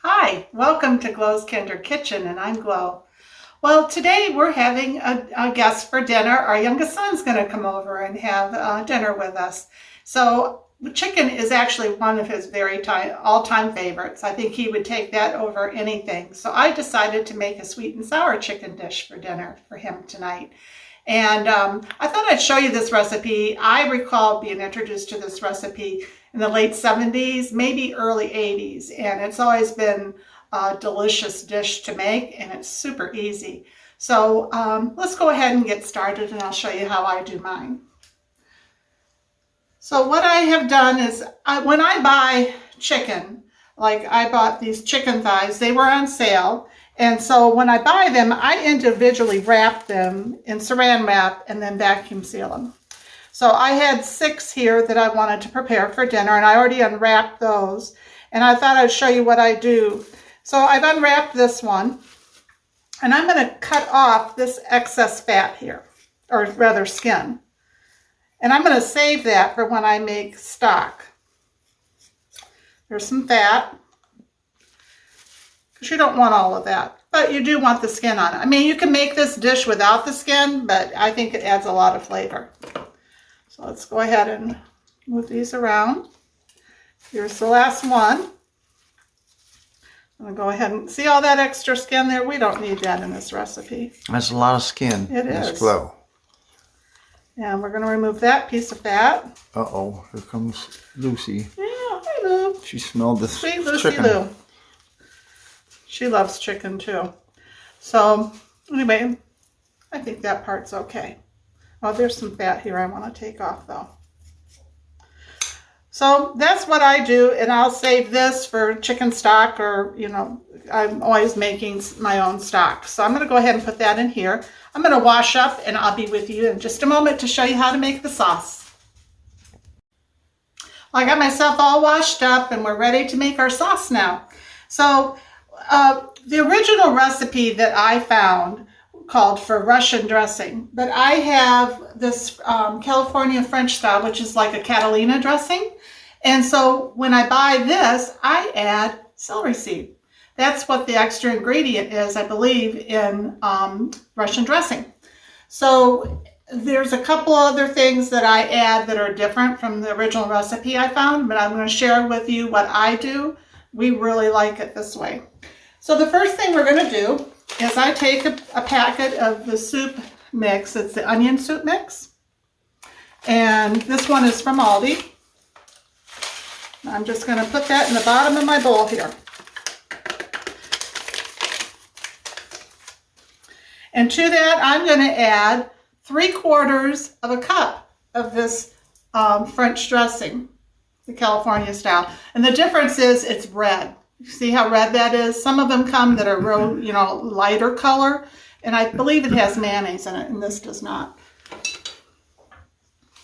Hi, welcome to Glow's Kinder Kitchen, and I'm Glow. Well, today we're having a guest for dinner. Our youngest son's going to come over and have dinner with us. So chicken is actually one of his all-time favorites. I think he would take that over anything. So I decided to make a sweet and sour chicken dish for dinner for him tonight. And I thought I'd show you this recipe. I recall being introduced to this recipe in the late 70s, maybe early 80s. And it's always been a delicious dish to make, and it's super easy. So let's go ahead and get started, and I'll show you how I do mine. So what I have done is, when I buy chicken, like I bought these chicken thighs, they were on sale. And so when I buy them, I individually wrap them in saran wrap and then vacuum seal them. So I had 6 here that I wanted to prepare for dinner, and I already unwrapped those. And I thought I'd show you what I do. So I've unwrapped this one, and I'm going to cut off this excess fat here, or rather skin. And I'm going to save that for when I make stock. There's some fat, because you don't want all of that, but you do want the skin on it. I mean, you can make this dish without the skin, but I think it adds a lot of flavor. So let's go ahead and move these around. Here's the last one. I'm going to go ahead and see all that extra skin there. We don't need that in this recipe. That's a lot of skin. It is. Glow. And we're going to remove that piece of fat. Uh-oh, here comes Lucy. Yeah, hi Lou. She smelled this Sweet Lucy chicken. Lou. She loves chicken too. So anyway, I think that part's okay. Oh, there's some fat here I want to take off though. So that's what I do, and I'll save this for chicken stock, or, you know, I'm always making my own stock. So I'm going to go ahead and put that in here. I'm going to wash up, and I'll be with you in just a moment to show you how to make the sauce. Well, I got myself all washed up, and we're ready to make our sauce now. So the original recipe that I found called for Russian dressing, but I have this California French style, which is like a Catalina dressing. And so when I buy this, I add celery seed. That's what the extra ingredient is, I believe, in Russian dressing. So there's a couple other things that I add that are different from the original recipe I found, but I'm going to share with you what I do. We really like it this way. So the first thing we're going to do is I take a packet of the soup mix. It's the onion soup mix. And this one is from Aldi. I'm just going to put that in the bottom of my bowl here. And to that, I'm going to add 3/4 of a cup of this French dressing, the California style. And the difference is it's red. See how red that is? Some of them come that are real, you know, lighter color. And I believe it has mayonnaise in it, and this does not.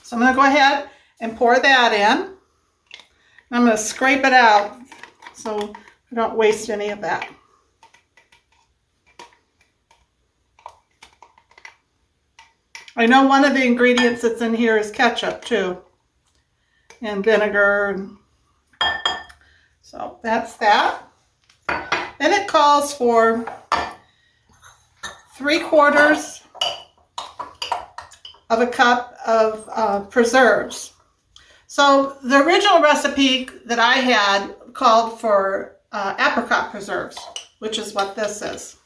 So I'm going to go ahead and pour that in. I'm going to scrape it out so I don't waste any of that. I know one of the ingredients that's in here is ketchup too, and vinegar. So that's that. Then it calls for 3/4 of a cup of preserves. So the original recipe that I had called for apricot preserves, which is what this is.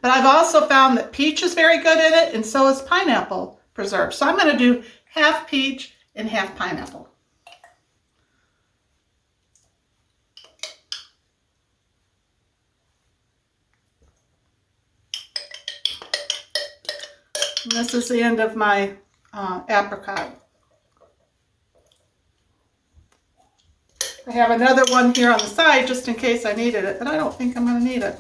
But I've also found that peach is very good in it, and so is pineapple preserves. So I'm going to do half peach and half pineapple. And this is the end of my apricot. I have another one here on the side just in case I needed it, but I don't think I'm going to need it.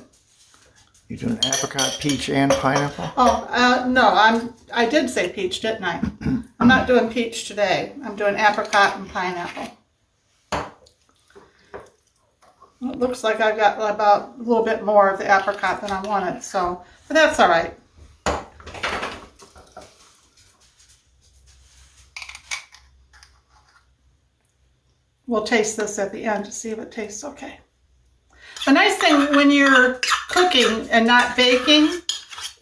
You're doing apricot, peach, and pineapple? Oh, no, I did say peach, didn't I? I'm not doing peach today. I'm doing apricot and pineapple. It looks like I got about a little bit more of the apricot than I wanted, so, but that's all right. We'll taste this at the end to see if it tastes okay. The nice thing when you're cooking and not baking,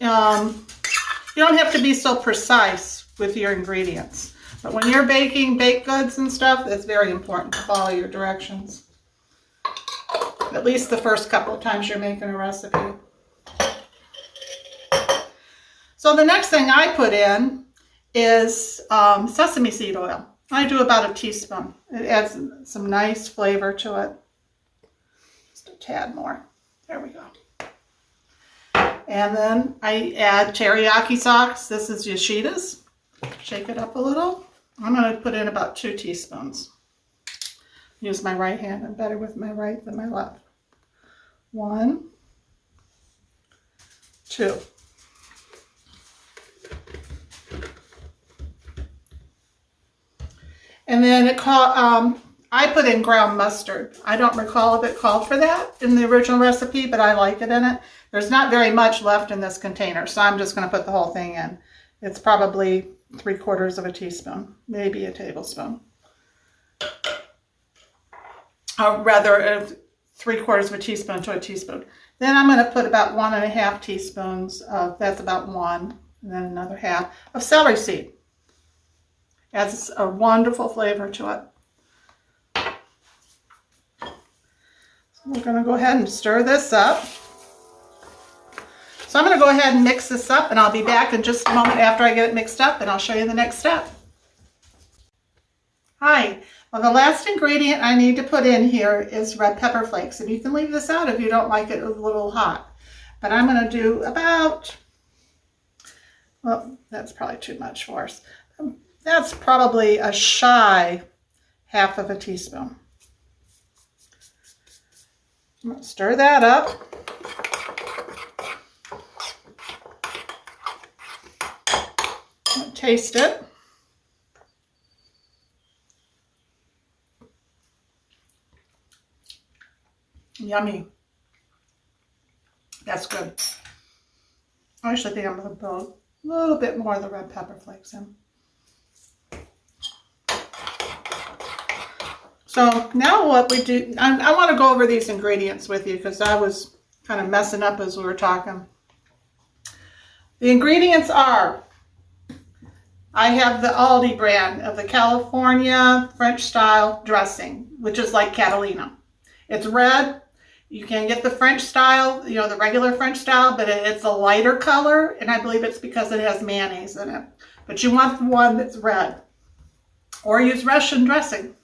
you don't have to be so precise with your ingredients. But when you're baking baked goods and stuff, it's very important to follow your directions. At least the first couple of times you're making a recipe. So the next thing I put in is sesame seed oil. I do about a teaspoon. It adds some nice flavor to it. Just a tad more. There we go. And then I add teriyaki sauce. This is Yoshida's. Shake it up a little. I'm going to put in about 2 teaspoons. Use my right hand. I'm better with my right than my left. 1, 2. And then I put in ground mustard. I don't recall if it called for that in the original recipe, but I like it in it. There's not very much left in this container, so I'm just going to put the whole thing in. It's probably 3/4 of a teaspoon, maybe a tablespoon. Or rather, 3/4 of a teaspoon to a teaspoon. Then I'm going to put about 1.5 teaspoons of, that's about 1, and then another half of celery seed. Adds a wonderful flavor to it. So we're going to go ahead and stir this up. So I'm going to go ahead and mix this up, and I'll be back in just a moment after I get it mixed up, and I'll show you the next step. Hi. Well, the last ingredient I need to put in here is red pepper flakes, and you can leave this out if you don't like it a little hot. But I'm going to do about, well, that's probably too much for us. That's probably a shy 1/2 of a teaspoon. I'm going to stir that up. I'm going to taste it. Yummy. That's good. I actually think I'm going to put a little bit more of the red pepper flakes in. So now what we do, I want to go over these ingredients with you because I was kind of messing up as we were talking. The ingredients are, I have the Aldi brand of the California French style dressing, which is like Catalina. It's red. You can get the French style, you know, the regular French style, but it's a lighter color, and I believe it's because it has mayonnaise in it. But you want the one that's red. Or use Russian dressing.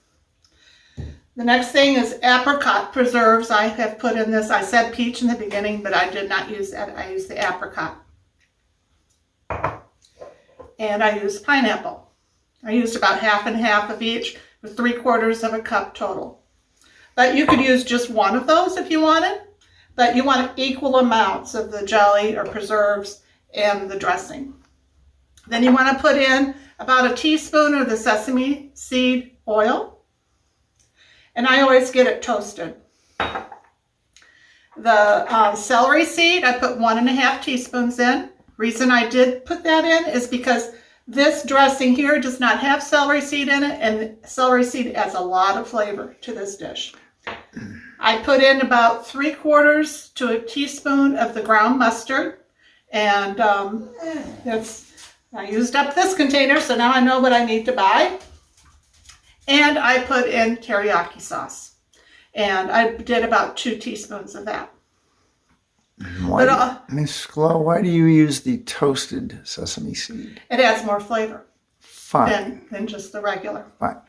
The next thing is Apricot Preserves. I have put in this. I said peach in the beginning, but I did not use that. I used the apricot. And I used pineapple. I used about 1/2 and 1/2 of each, with 3/4 of a cup total. But you could use just one of those if you wanted, but you want equal amounts of the jelly or preserves and the dressing. Then you want to put in about a teaspoon of the sesame seed oil. And I always get it toasted. The celery seed, I put 1.5 teaspoons in. Reason I did put that in is because this dressing here does not have celery seed in it, and celery seed adds a lot of flavor to this dish. I put in about 3/4 to a teaspoon of the ground mustard, and I used up this container, so now I know what I need to buy. And I put in teriyaki sauce, and I did about 2 teaspoons of that. Miss Chloe, why do you use the toasted sesame seed? It adds more flavor than just the regular. Fine.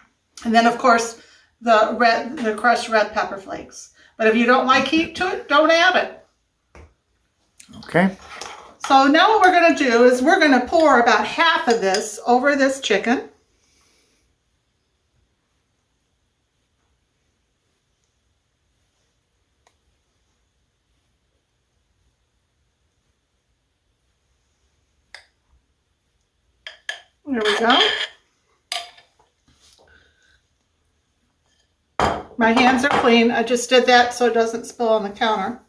And then, of course, the crushed red pepper flakes. But if you don't like heat to it, don't add it. Okay. So now what we're going to do is we're going to pour about 1/2 of this over this chicken. There we go. My hands are clean. I just did that so it doesn't spill on the counter.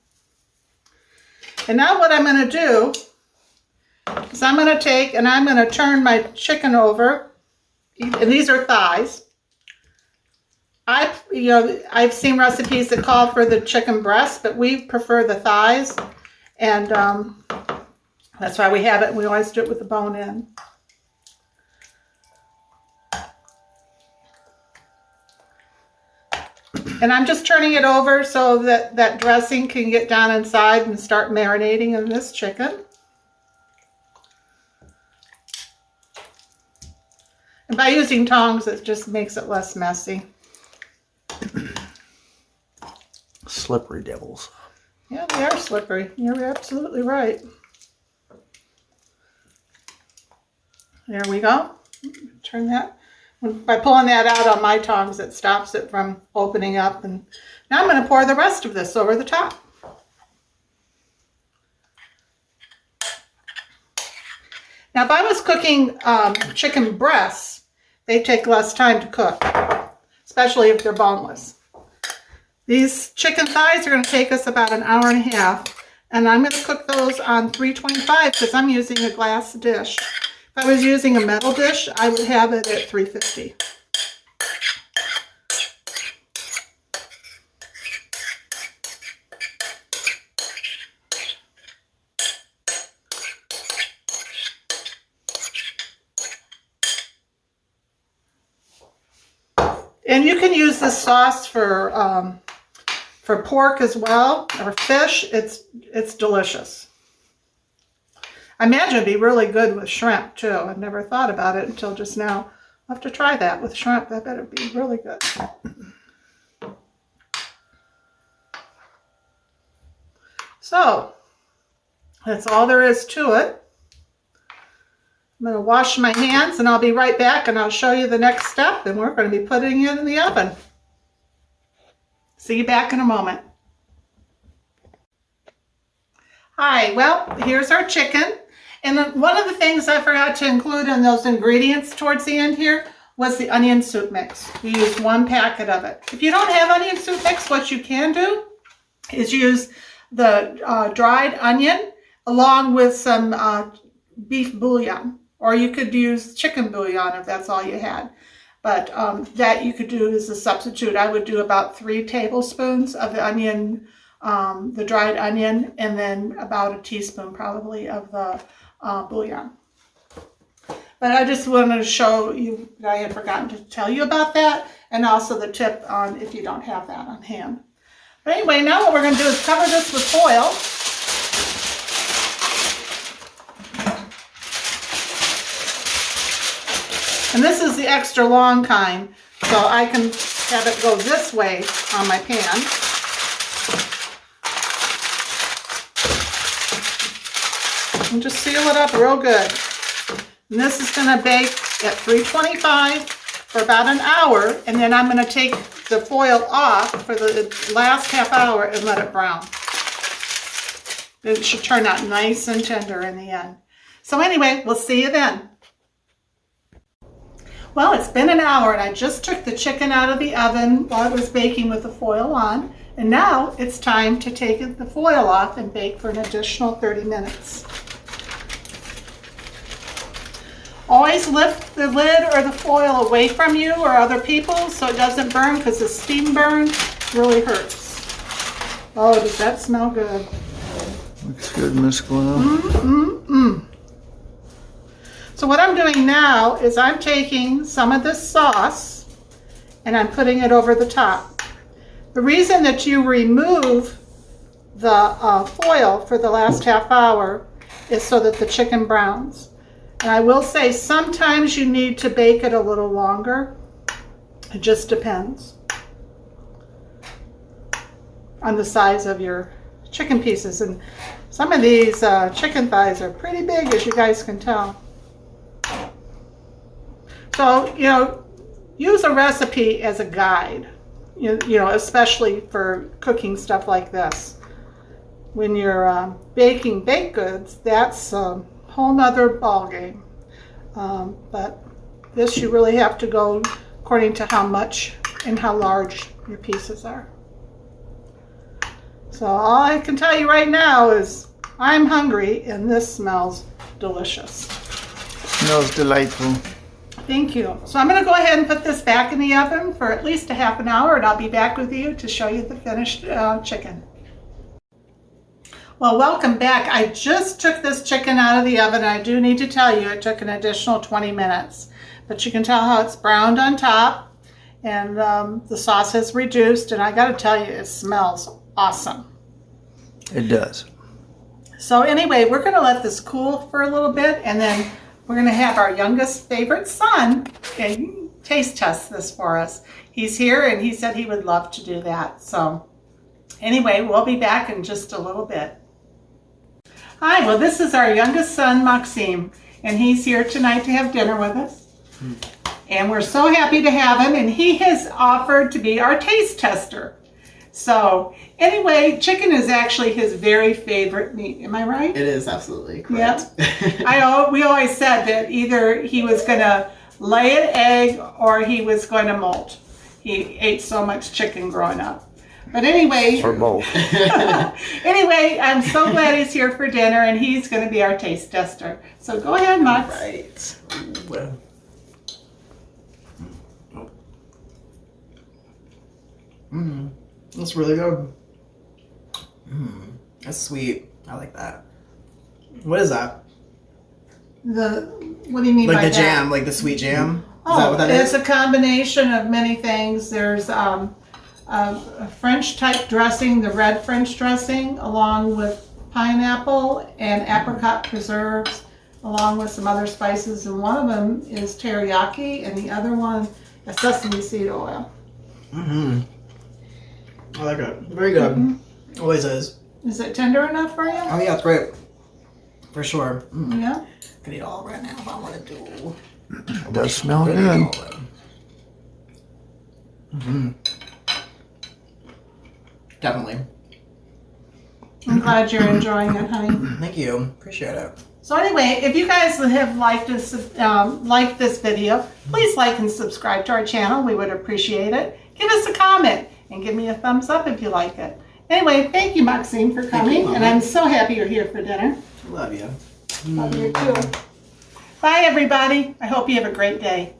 And now what I'm going to do is I'm going to take and I'm going to turn my chicken over. And these are thighs. I've seen recipes that call for the chicken breast, but we prefer the thighs. And that's why we have it. We always do it with the bone in. And I'm just turning it over so that that dressing can get down inside and start marinating in this chicken. And by using tongs, it just makes it less messy. Slippery devils. Yeah, they are slippery. You're absolutely right. There we go. Turn that. By pulling that out on my tongs, it stops it from opening up. And now I'm going to pour the rest of this over the top. Now, if I was cooking chicken breasts, they take less time to cook, especially if they're boneless. These chicken thighs are going to take us about an hour and a half, and I'm going to cook those on 325 because I'm using a glass dish. If I was using a metal dish, I would have it at 350. And you can use this sauce for pork as well, or fish. It's delicious. I imagine it'd be really good with shrimp too. I've never thought about it until just now. I'll have to try that with shrimp. I bet it'd be really good. So that's all there is to it. I'm going to wash my hands and I'll be right back and I'll show you the next step, and we're going to be putting it in the oven. See you back in a moment. Hi, well, here's our chicken. And one of the things I forgot to include in those ingredients towards the end here was the onion soup mix. We used 1 packet of it. If you don't have onion soup mix, what you can do is use the dried onion along with some beef bouillon. Or you could use chicken bouillon if that's all you had. But that you could do as a substitute. I would do about 3 tablespoons of the onion, the dried onion, and then about a teaspoon probably of the bouillon. But I just wanted to show you that I had forgotten to tell you about that, and also the tip on if you don't have that on hand. But anyway, now what we're going to do is cover this with foil. And this is the extra long kind, so I can have it go this way on my pan. And just seal it up real good. And this is going to bake at 325 for about an hour, and then I'm going to take the foil off for the last half hour and let it brown. It should turn out nice and tender in the end. So anyway, we'll see you then. Well, it's been an hour and I just took the chicken out of the oven while it was baking with the foil on. And now it's time to take the foil off and bake for an additional 30 minutes. Always lift the lid or the foil away from you or other people so it doesn't burn, because the steam burn really hurts. Oh, does that smell good? Looks good, Miss Glenn. So what I'm doing now is I'm taking some of this sauce and I'm putting it over the top. The reason that you remove the foil for the last half hour is so that the chicken browns. And I will say sometimes you need to bake it a little longer. It just depends on the size of your chicken pieces. And some of these chicken thighs are pretty big, as you guys can tell. So, use a recipe as a guide, especially for cooking stuff like this. When you're baking baked goods, that's a whole nother ball game. But this, you really have to go according to how much and how large your pieces are. So all I can tell you right now is I'm hungry and this smells delicious. Smells delightful. Thank you. So I'm going to go ahead and put this back in the oven for at least a half an hour, and I'll be back with you to show you the finished chicken. Well, welcome back. I just took this chicken out of the oven. I do need to tell you it took an additional 20 minutes. But you can tell how it's browned on top, and the sauce has reduced, and I got to tell you, it smells awesome. It does. So anyway, we're going to let this cool for a little bit, and then we're going to have our youngest favorite son and taste test this for us. He's here, and he said he would love to do that. So anyway, we'll be back in just a little bit. Hi, well, this is our youngest son, Maxime, and he's here tonight to have dinner with us. And we're so happy to have him, and he has offered to be our taste tester. So anyway, chicken is actually his very favorite meat. Am I right? It is absolutely correct. Yep. We always said that either he was going to lay an egg or he was going to molt. He ate so much chicken growing up. But anyway, Or both. anyway, I'm so glad he's here for dinner, and he's going to be our taste tester. So go ahead, Max. Right. That's really good. That's sweet. I like that. What is that? What do you mean Like by the that? jam, like the sweet jam? Is that Oh, what that it's is? a combination of many things. There's a French type dressing, the red French dressing, along with pineapple and apricot preserves, along with some other spices. And one of them is teriyaki, and the other one is sesame seed oil. I like it. Very good. Always is. Is it tender enough for you? Oh yeah, it's great. For sure. Yeah. Could eat all right now if I wanted to. It does smell good. Definitely. I'm glad you're enjoying it, honey. Thank you. Appreciate it. So anyway, if you guys have liked this video, please like and subscribe to our channel. We would appreciate it. Give us a comment and give me a thumbs up if you like it. Anyway, thank you, Maxime, for coming, Mama. and I'm so happy you're here for dinner. Love you. Love you too. Bye, everybody. I hope you have a great day.